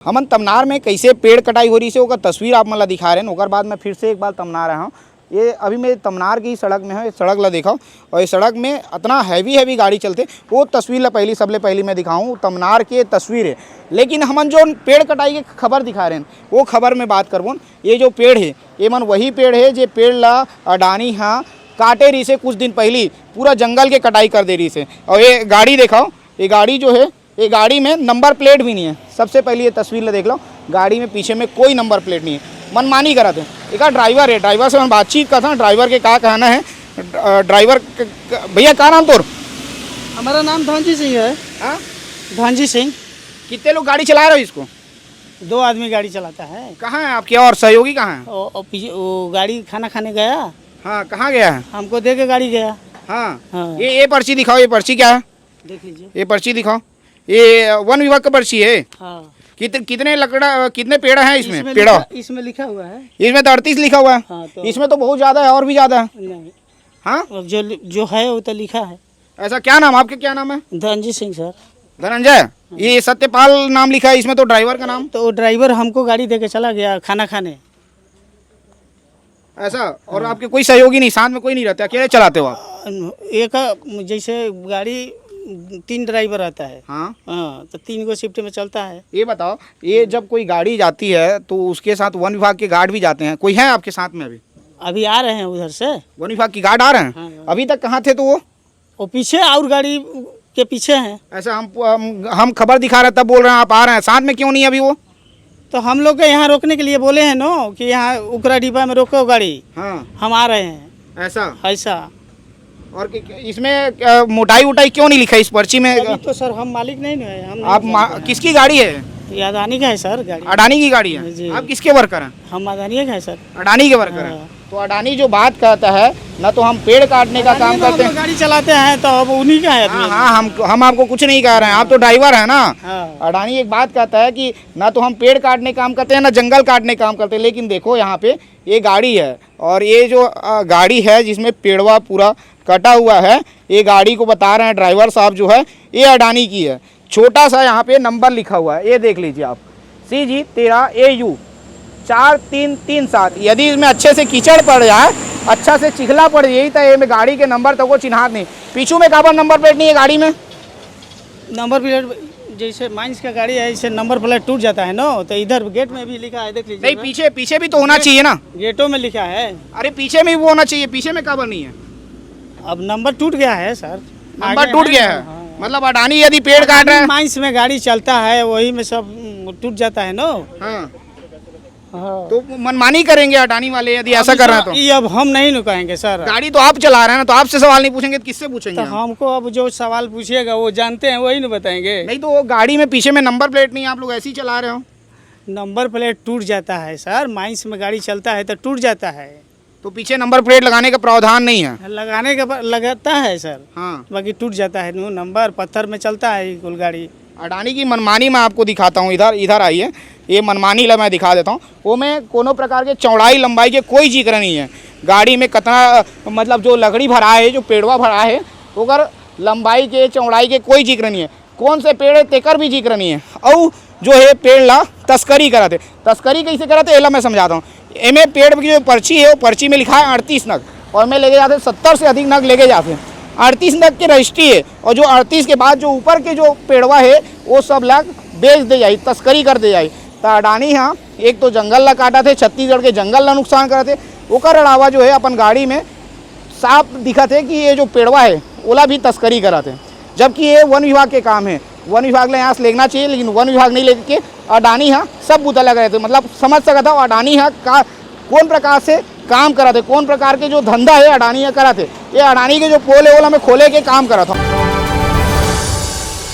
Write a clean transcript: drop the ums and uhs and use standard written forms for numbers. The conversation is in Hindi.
हमन तमनार में कैसे पेड़ कटाई हो रही से ओकर तस्वीर आप मन ला दिखा रहे हैं। ओकर बाद मैं फिर से एक बार तमनार आया हूँ। ये अभी मैं तमनार की सड़क में है, इस सड़क ला देखा और इस सड़क में इतना हैवी गाड़ी चलते वो तस्वीर ला पहली सबले पहली मैं दिखाऊँ तमनार के तस्वीर है। लेकिन हमन जो पेड़ कटाई के खबर दिखा रहे हैं वो खबर में बात करबो। ये जो पेड़ है ये मन वही पेड़ है जो पेड़ ला अडानी हाँ काटे रही से कुछ दिन पहली पूरा जंगल के कटाई कर दे रही से। और ये गाड़ी देखाओ, ये गाड़ी जो है ये गाड़ी में नंबर प्लेट भी नहीं है। सबसे पहले ये तस्वीर ले देख लो, गाड़ी में पीछे में कोई नंबर प्लेट नहीं है। मनमानी करा थे। एक ड्राइवर है, ड्राइवर से मैं बातचीत का था, ड्राइवर के क्या कहना है। ड्राइवर भैया क्या नाम तोर? हमारा नाम धनजी सिंह है। हाँ धनजी सिंह। कितने लोग गाड़ी चला रहे हो इसको? 2 आदमी गाड़ी चलाता है। कहाँ है आपके और सहयोगी कहाँ है? वो गाड़ी खाना खाने गया। हाँ कहाँ गया है? हमको दे के गाड़ी गया। हाँ, हाँ। ये पर्ची दिखाओ, ये पर्ची क्या है देख लीजिए, ये पर्ची दिखाओ। ये वन विभाग का पर्ची है। हाँ। कितने लकड़ा कितने पेड़ हैं इसमें? इसमें लिखा हुआ है, इसमें तो 38 लिखा हुआ है। हाँ, तो इसमें तो बहुत ज्यादा है और भी ज्यादा है। नहीं, हाँ जो है वो तो लिखा है। ऐसा क्या नाम आपके, क्या नाम है? धनजी सिंह सर। धनंजय। ये सत्यपाल नाम लिखा है इसमें, तो ड्राइवर का नाम? तो ड्राइवर हमको गाड़ी दे के चला गया खाना खाने। ऐसा? और आपके कोई सहयोगी नहीं, साथ में कोई नहीं रहता, अकेले चलाते हो आप? एक जैसे गाड़ी 3 ड्राइवर आता है। हाँ हाँ, तो 3 गो शिफ्ट में चलता है। ये बताओ, ये जब कोई गाड़ी जाती है तो उसके साथ वन विभाग के गार्ड भी जाते हैं, कोई है आपके साथ में? अभी आ रहे हैं उधर से, वन विभाग की गार्ड आ रहे हैं। हाँ। अभी तक कहाँ थे तो वो पीछे और गाड़ी के पीछे हैं। ऐसा हम खबर दिखा रहे तब बोल रहे हैं आप आ रहे हैं, साथ में क्यों नहीं अभी वो? तो हम लोग के यहाँ रोकने के लिए बोले हैं नो कि यहाँ उकरा डिब्बा में रोको गाड़ी। हाँ हम आ रहे हैं। ऐसा? और इसमें मोटाई उटाई क्यों नहीं लिखा इस पर्ची में? अभी तो सर हम मालिक नहीं है। हम आप किसकी गाड़ी है? ये अडानी का है सर गाड़ी। अडानी की गाड़ी है जी। आप किसके वर्कर हैं? हम अडानी का है सर। अडानी के वर्कर हैं। तो अडानी जो बात कहता है ना, तो हम पेड़ काटने का काम करते हैं, गाड़ी चलाते हैं तो अब उन्हीं का है। हाँ हम आपको कुछ नहीं कह रहे हैं, आप तो ड्राइवर है ना। हाँ। अडानी एक बात कहता है कि ना तो हम पेड़ काटने काम करते हैं ना जंगल काटने काम करते हैं। लेकिन देखो यहाँ पे ये गाड़ी है और ये जो गाड़ी है जिसमें पेड़वा पूरा कटा हुआ है, ये गाड़ी को बता रहे हैं ड्राइवर साहब जो है ये अडानी की है। छोटा सा यहाँ पे नंबर लिखा हुआ है, ये देख लीजिए आप, CG 13AU 4337। यदि इसमें अच्छे से कीचड़ पड़ जाए, अच्छा से चिखला पड़ जाए तो ये में गाड़ी के नंबर तक वो चिन्हात नहीं। पीछू में काबर नंबर प्लेट नहीं है गाड़ी में? नंबर प्लेट जैसे माइंस का गाड़ी है, इसे नंबर प्लेट टूट जाता है नो, तो इधर गेट में भी लिखा है, देख लीजिए। नहीं, पीछे भी तो होना चाहिए ना। गेटों में लिखा है। अरे पीछे में भी वो होना चाहिए, पीछे में काबर नहीं है? अब नंबर टूट गया है सर, नंबर टूट गया है। मतलब अडानी यदि पेड़ काट रहे हैं, माइंस में गाड़ी चलता है वही में सब टूट जाता है नो। हाँ। हाँ। तो मनमानी करेंगे अडानी वाले यदि ऐसा कर रहे हैं तो? ये अब हम नहीं न कहेंगे सर। गाड़ी तो आप चला रहे हैं ना, तो आपसे सवाल नहीं पूछेंगे तो किससे पूछेंगे? तो हमको अब जो सवाल पूछिएगा वो जानते हैं वही न बताएंगे। नहीं तो वो गाड़ी में पीछे में नंबर प्लेट नहीं है, आप लोग ऐसे ही चला रहे हो। नंबर प्लेट टूट जाता है सर, माइंस में गाड़ी चलता है तो टूट जाता है। तो पीछे नंबर प्लेट लगाने का प्रावधान नहीं है? लगाने का लगाता है सर। हाँ। बाकी टूट जाता है नंबर, पत्थर में चलता है कुल गाड़ी। अडानी की मनमानी मैं आपको दिखाता हूँ, इधर आइए, ये मनमानी ला मैं दिखा देता हूँ। वो में कोनो प्रकार के चौड़ाई लंबाई के कोई जिक्र नहीं है। गाड़ी में कितना मतलब जो लकड़ी भरा है, जो पेड़वा भरा है, तो अगर लंबाई के चौड़ाई के कोई जिक्र नहीं है। कौन से पेड़ है तेकर भी जिक्र नहीं है। और जो है पेड़ ला तस्करी कराते, तस्करी कैसे कराते एला मैं समझाता हूँ। एमे पेड़ की जो पर्ची है वो पर्ची में लिखा है 38 नग, और मैं लेके जाते 70 से अधिक नग लेके जाते हैं। 38 नग की रजिस्ट्री है, और जो 38 के बाद जो ऊपर के जो पेड़वा है वो सब लाख बेच दे जाए, तस्करी कर दे जाए। तो अडानी हाँ एक तो जंगल ला काटा थे, छत्तीसगढ़ के जंगल ला नुकसान करते, ओकर अलावा जो है अपन गाड़ी में साफ दिखत है कि ये जो पेड़वा है ओला भी तस्करी कराते, जबकि ये वन विभाग के काम है। वन विभाग ने यहाँ से लेना चाहिए, लेकिन वन विभाग नहीं लेके अडानी हाँ सब बुता लग रहे थे। मतलब समझ सकता था अडानी हाँ का कौन प्रकार से काम करा थे, कौन प्रकार के जो धंधा है अडानी हाँ करा थे। ये अडानी के जो पोल है वो हमें खोले के काम करा था।